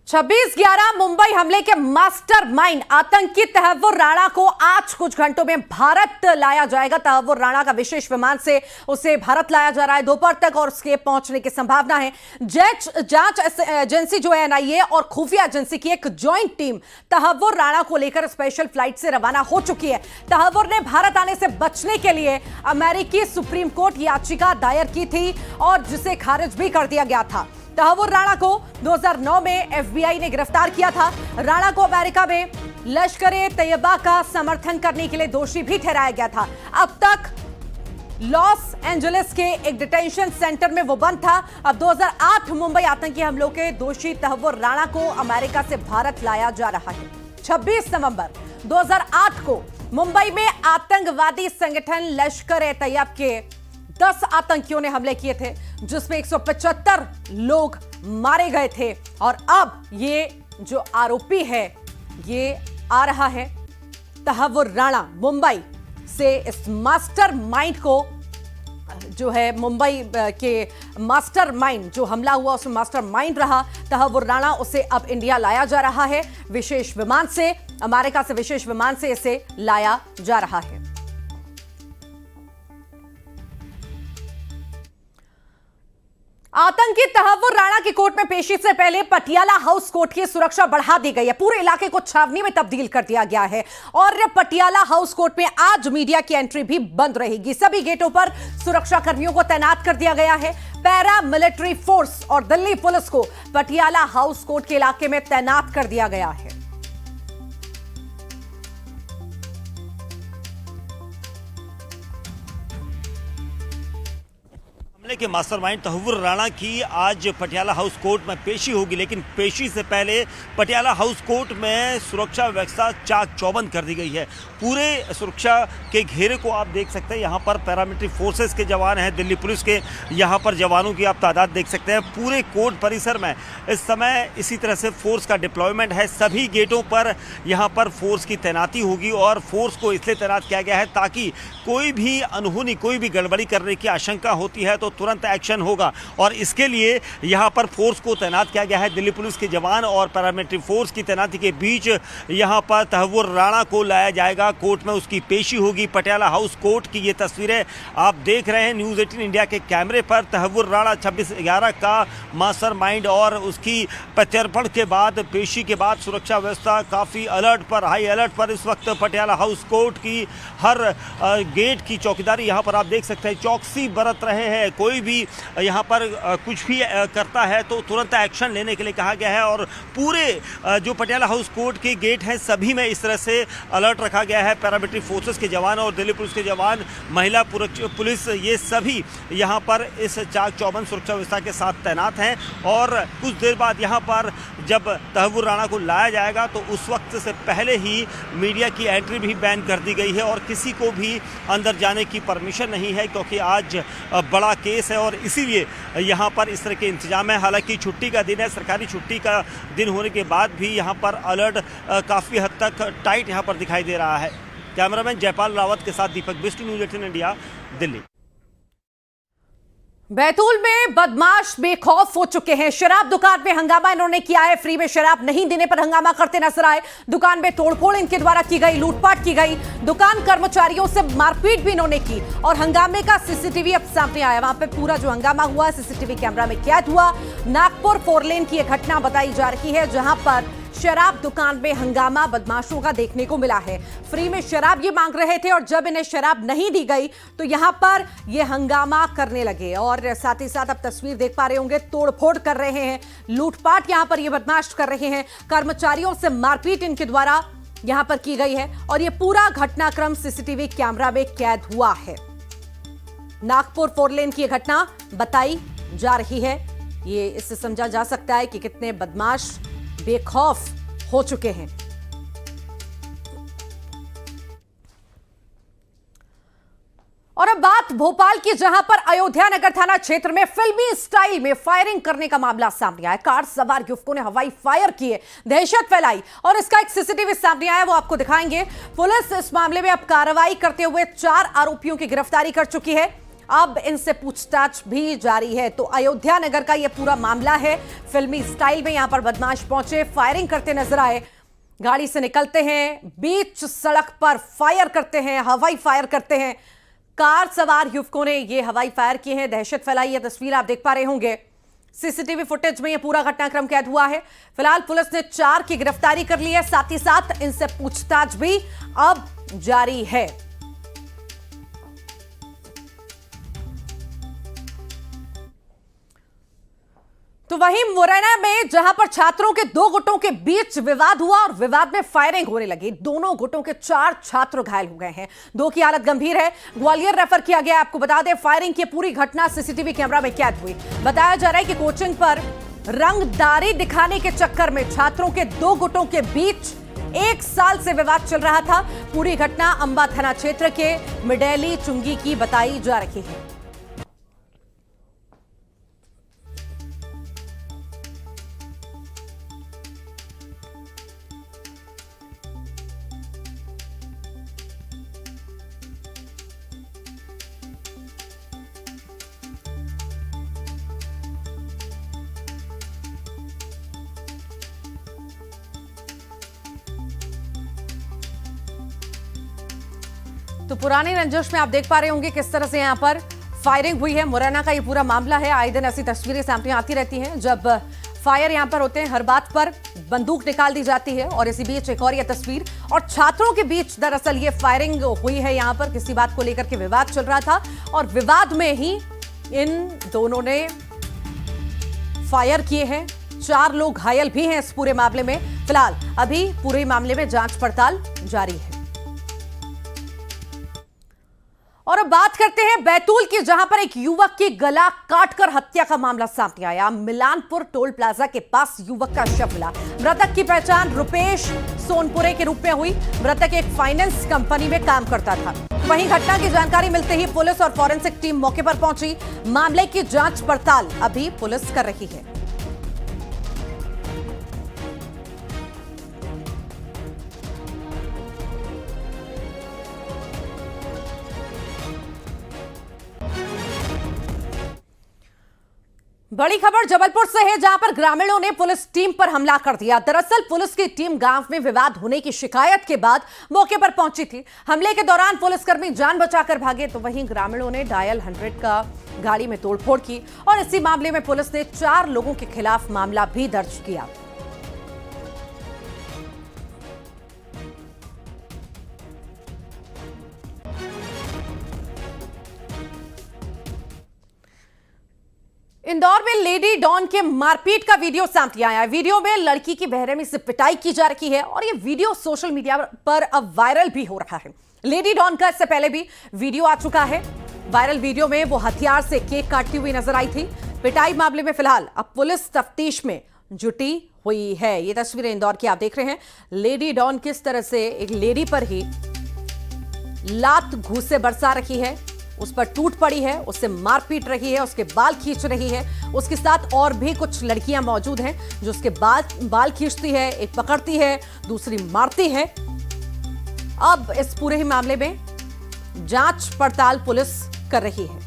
26/11 मुंबई हमले के मास्टरमाइंड आतंकी तहव्वुर राणा को आज कुछ घंटों में भारत लाया जाएगा। तहव्वुर राणा का विशेष विमान से उसे भारत लाया जा रहा है दोपहर तक और उसके पहुंचने की संभावना है। जांच एजेंसी जो है एनआईए और खुफिया एजेंसी की एक ज्वाइंट टीम तहव्वुर राणा को लेकर स्पेशल फ्लाइट से रवाना हो चुकी है। तहव्वुर ने भारत आने से बचने के लिए अमेरिकी सुप्रीम कोर्ट याचिका दायर की थी और जिसे खारिज भी कर दिया गया था। तहव्वुर राणा को 2009 में एफबीआई ने गिरफ्तार किया था। राणा को अमेरिका में लश्कर-ए-तैयबा का समर्थन करने के लिए दोषी भी ठहराया गया था। अब तक लॉस एंजलिस के एक डिटेंशन सेंटर में वो बंद था। अब 2008 मुंबई आतंकी हमलों के दोषी तहव्वुर राणा को अमेरिका से भारत लाया जा रहा है। 26 नवंबर 2008 को मुंबई में आतंकवादी संगठन लश्कर-ए-तैयबा के 10 आतंकियों ने हमले किए थे जिसमें 175 लोग मारे गए थे। और अब ये जो आरोपी है ये आ रहा है तहव्वुर राणा। मुंबई से इस मास्टरमाइंड को जो है मुंबई के मास्टरमाइंड जो हमला हुआ उसमें मास्टरमाइंड रहा तहव्वुर राणा, उसे अब इंडिया लाया जा रहा है विशेष विमान से। अमेरिका से विशेष विमान से इसे लाया जा रहा है। आतंकी तहव्वुर राणा की कोर्ट में पेशी से पहले पटियाला हाउस कोर्ट की सुरक्षा बढ़ा दी गई है। पूरे इलाके को छावनी में तब्दील कर दिया गया है और पटियाला हाउस कोर्ट में आज मीडिया की एंट्री भी बंद रहेगी। सभी गेटों पर सुरक्षा कर्मियों को तैनात कर दिया गया है। पैरा मिलिट्री फोर्स और दिल्ली पुलिस को पटियाला हाउस कोर्ट के इलाके में तैनात कर दिया गया है। हमले के मास्टरमाइंड तहव्वुर राणा की आज पटियाला हाउस कोर्ट में पेशी होगी, लेकिन पेशी से पहले पटियाला हाउस कोर्ट में सुरक्षा व्यवस्था चाक चौबंद कर दी गई है। पूरे सुरक्षा के घेरे को आप देख सकते हैं। यहाँ पर पैरामिलिट्री फोर्सेस के जवान हैं, दिल्ली पुलिस के यहाँ पर जवानों की आप तादाद देख सकते हैं। पूरे कोर्ट परिसर में इस समय इसी तरह से फोर्स का डिप्लॉयमेंट है। सभी गेटों पर यहाँ पर फोर्स की तैनाती होगी और फोर्स को इसलिए तैनात किया गया है ताकि कोई भी अनहोनी, कोई भी गड़बड़ी करने की आशंका होती है तो तुरंत एक्शन होगा और इसके लिए यहाँ पर फोर्स को तैनात किया गया है। दिल्ली पुलिस के जवान और पैरामिलिट्री फोर्स की तैनाती के बीच यहाँ पर तहव्वुर राणा को लाया जाएगा। कोर्ट में उसकी पेशी होगी। पटियाला हाउस कोर्ट की ये तस्वीरें आप देख रहे हैं न्यूज़ 18 इंडिया के कैमरे पर। तहव्वुर राणा 26/11 का मास्टरमाइंड और उसकी प्रत्यर्पण के बाद, पेशी के बाद सुरक्षा व्यवस्था काफ़ी अलर्ट पर, हाई अलर्ट पर इस वक्त पटियाला हाउस कोर्ट की हर गेट की चौकीदारी यहाँ पर आप देख सकते हैं। चौकसी बरत रहे हैं। कोई भी यहाँ पर कुछ भी करता है तो तुरंत एक्शन लेने के लिए कहा गया है और पूरे जो पटियाला हाउस कोर्ट के गेट हैं सभी में इस तरह से अलर्ट रखा गया है। पैरामिलिट्री फोर्सेस के जवान और दिल्ली पुलिस के जवान, महिला पुलिस, ये सभी यहाँ पर इस चाक चौबंद सुरक्षा व्यवस्था के साथ तैनात हैं। और कुछ देर बाद यहाँ पर जब तहव्वुर राणा को लाया जाएगा तो उस वक्त से पहले ही मीडिया की एंट्री भी बैन कर दी गई है और किसी को भी अंदर जाने की परमिशन नहीं है क्योंकि आज बड़ा केस है और इसीलिए यहाँ पर इस तरह के इंतजाम है। हालांकि छुट्टी का दिन है, सरकारी छुट्टी का दिन होने के बाद भी यहाँ पर अलर्ट काफ़ी हद तक टाइट यहाँ पर दिखाई दे रहा है। कैमरामैन जयपाल रावत के साथ दीपक बिष्ट, न्यूज़ 18 इंडिया, दिल्ली। बैतूल में बदमाश बेखौफ हो चुके हैं। शराब दुकान में हंगामा इन्होंने किया है। फ्री में शराब नहीं देने पर हंगामा करते नजर आए। दुकान में तोड़फोड़ इनके द्वारा की गई, लूटपाट की गई, दुकान कर्मचारियों से मारपीट भी इन्होंने की और हंगामे का सीसीटीवी अब सामने आया। वहां पे पूरा जो हंगामा हुआ सीसीटीवी कैमरा में कैद हुआ। नागपुर 4 लेन की यह घटना बताई जा रही है जहां पर शराब दुकान में हंगामा बदमाशों का देखने को मिला है। फ्री में शराब ये मांग रहे थे और जब इन्हें शराब नहीं दी गई तो यहां पर ये हंगामा करने लगे और साथ ही साथ अब तस्वीर देख पा रहे होंगे, तोड़फोड़ कर रहे हैं, लूटपाट यहां पर ये बदमाश कर रहे हैं। कर्मचारियों से मारपीट इनके द्वारा यहां पर की गई है और ये पूरा घटनाक्रम सीसीटीवी कैमरा में कैद हुआ है। नागपुर 4 लेन की यह घटना बताई जा रही है। ये इससे समझा जा सकता है कि कितने बदमाश बेखौफ हो चुके हैं। और अब बात भोपाल की, जहां पर अयोध्या नगर थाना क्षेत्र में फिल्मी स्टाइल में फायरिंग करने का मामला सामने आया। कार सवार युवकों ने हवाई फायर किए, दहशत फैलाई और इसका एक सीसीटीवी सामने आया, वो आपको दिखाएंगे। पुलिस इस मामले में अब कार्रवाई करते हुए 4 आरोपियों की गिरफ्तारी कर चुकी है। अब इनसे पूछताछ भी जारी है। तो अयोध्या नगर का यह पूरा मामला है। फिल्मी स्टाइल में यहां पर बदमाश पहुंचे, फायरिंग करते नजर आए, गाड़ी से निकलते हैं, बीच सड़क पर फायर करते हैं, हवाई फायर करते हैं। कार सवार युवकों ने ये हवाई फायर किए हैं, दहशत फैलाई है। तस्वीर आप देख पा रहे होंगे, सीसीटीवी फुटेज में यह पूरा घटनाक्रम कैद हुआ है। फिलहाल पुलिस ने 4 की गिरफ्तारी कर ली है, साथ ही साथ इनसे पूछताछ भी अब जारी है। तो वहीं मुरैना में जहां पर छात्रों के 2 गुटों के बीच विवाद हुआ और विवाद में फायरिंग होने लगी, दोनों गुटों के 4 छात्र घायल हो गए हैं। 2 की हालत गंभीर है, ग्वालियर रेफर किया गया। आपको बता दें, फायरिंग की पूरी घटना सीसीटीवी कैमरा में कैद हुई। बताया जा रहा है कि कोचिंग पर रंगदारी दिखाने के चक्कर में छात्रों के 2 गुटों के बीच 1 साल से विवाद चल रहा था। पूरी घटना अंबा थाना क्षेत्र के मिडेली चुंगी की बताई जा रही है। तो पुरानी रंजिश में आप देख पा रहे होंगे किस तरह से यहां पर फायरिंग हुई है। मुरैना का ये पूरा मामला है। आए दिन ऐसी तस्वीरें सामने आती रहती हैं जब फायर यहां पर होते हैं, हर बात पर बंदूक निकाल दी जाती है। और इसी बीच एक और ये तस्वीर, और छात्रों के बीच दरअसल ये फायरिंग हुई है। यहां पर किसी बात को लेकर के विवाद चल रहा था और विवाद में ही इन दोनों ने फायर किए हैं। 4 लोग घायल भी हैं इस पूरे मामले में। फिलहाल अभी पूरे मामले में जांच पड़ताल जारी है। और अब बात करते हैं बैतूल की, जहां पर एक युवक की गला काटकर हत्या का मामला सामने आया। मिलानपुर टोल प्लाजा के पास युवक का शव मिला। मृतक की पहचान रुपेश सोनपुरे के रूप में हुई। मृतक एक फाइनेंस कंपनी में काम करता था। वहीं घटना की जानकारी मिलते ही पुलिस और फॉरेंसिक टीम मौके पर पहुंची। मामले की जांच पड़ताल अभी पुलिस कर रही है। बड़ी खबर जबलपुर से है, जहां पर ग्रामीणों ने पुलिस टीम पर हमला कर दिया। दरअसल पुलिस की टीम गांव में विवाद होने की शिकायत के बाद मौके पर पहुंची थी। हमले के दौरान पुलिसकर्मी जान बचाकर भागे, तो वहीं ग्रामीणों ने डायल 100 का गाड़ी में तोड़फोड़ की और इसी मामले में पुलिस ने 4 लोगों के खिलाफ मामला भी दर्ज किया। इंदौर में लेडी डॉन के मारपीट का वीडियो सामने आया है। वीडियो में लड़की की बेरहमी से पिटाई की जा रही है और यह वीडियो सोशल मीडिया पर अब वायरल भी हो रहा है। लेडी डॉन का इससे पहले भी वीडियो आ चुका है। वायरल वीडियो में वो हथियार से केक काटती हुई नजर आई थी। पिटाई मामले में फिलहाल अब पुलिस तफ्तीश में जुटी हुई है। ये तस्वीरें इंदौर की आप देख रहे हैं। लेडी डॉन किस तरह से एक लेडी पर ही लात घूंसे बरसा रही है, उस पर टूट पड़ी है, उससे मार पीट रही है, उसके बाल खींच रही है। उसके साथ और भी कुछ लड़कियां मौजूद हैं जो उसके बाल खींचती है, एक पकड़ती है, दूसरी मारती है। अब इस पूरे ही मामले में जांच पड़ताल पुलिस कर रही है।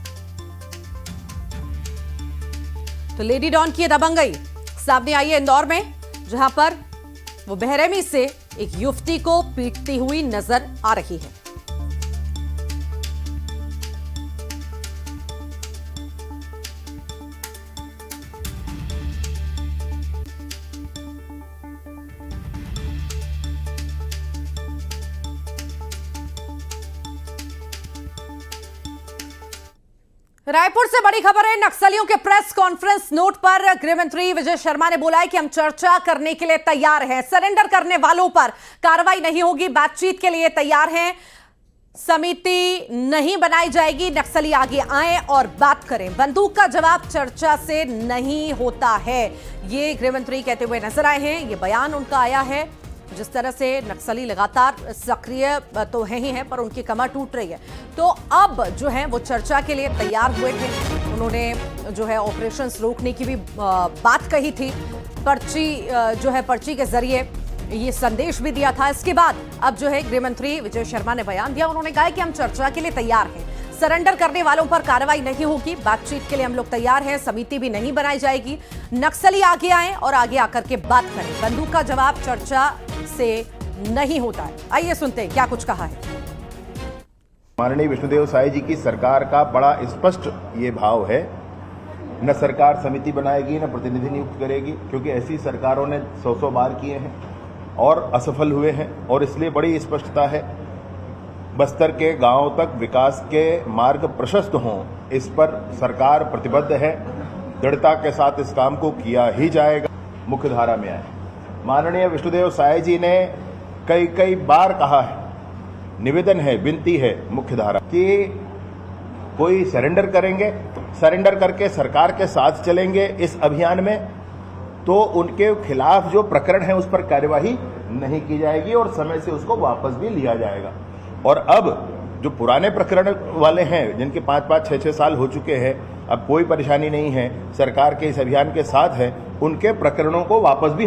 तो लेडी डॉन की दबंगई सामने आई है इंदौर में, जहां पर वो बेरहमी से एक युवती को पीटती हुई नजर आ रही है। रायपुर से बड़ी खबर है। नक्सलियों के प्रेस कॉन्फ्रेंस नोट पर गृह मंत्री विजय शर्मा ने बोला है कि हम चर्चा करने के लिए तैयार हैं, सरेंडर करने वालों पर कार्रवाई नहीं होगी, बातचीत के लिए तैयार हैं, समिति नहीं बनाई जाएगी, नक्सली आगे आए और बात करें। बंदूक का जवाब चर्चा से नहीं होता है, ये गृह मंत्री कहते हुए नजर आए हैं। ये बयान उनका आया है। जिस तरह से नक्सली लगातार सक्रिय तो है ही हैं, पर उनकी कमर टूट रही है, तो अब जो है वो चर्चा के लिए तैयार हुए थे। उन्होंने जो है ऑपरेशंस रोकने की भी बात कही थी, पर्ची के जरिए ये संदेश भी दिया था। इसके बाद अब जो है गृह मंत्री विजय शर्मा ने बयान दिया। उन्होंने कहा कि हम चर्चा के लिए तैयार हैं, सरेंडर करने वालों पर कार्रवाई नहीं होगी। बातचीत के लिए हम लोग तैयार हैं, समिति भी नहीं बनाई जाएगी। नक्सली आगे आए और आगे आकर के बात करें। बंदूक का जवाब चर्चा से नहीं होता है। आइए सुनते हैं क्या कुछ कहा है। माननीय विष्णुदेव साय जी की सरकार का बड़ा स्पष्ट ये भाव है, न सरकार समिति बनाएगी न प्रतिनिधि नियुक्त करेगी, क्योंकि ऐसी सरकारों ने 100 बार किए हैं और असफल हुए हैं। और इसलिए बड़ी स्पष्टता है, बस्तर के गांव तक विकास के मार्ग प्रशस्त हों, इस पर सरकार प्रतिबद्ध है। दृढ़ता के साथ इस काम को किया ही जाएगा। मुख्य धारा में आए। माननीय विष्णुदेव साय जी ने कई बार कहा है, निवेदन है, विनती है मुख्य धारा कि कोई सरेंडर करेंगे, सरेंडर करके सरकार के साथ चलेंगे इस अभियान में, तो उनके खिलाफ जो प्रकरण है उस पर कार्यवाही नहीं की जाएगी और समय से उसको वापस भी लिया जाएगा। और अब जो पुराने प्रकरण वाले हैं, जिनके 5-5, 6-6 साल हो चुके हैं, अब कोई परेशानी नहीं है, सरकार के इस अभियान के साथ है, उनके प्रकरणों को वापस भी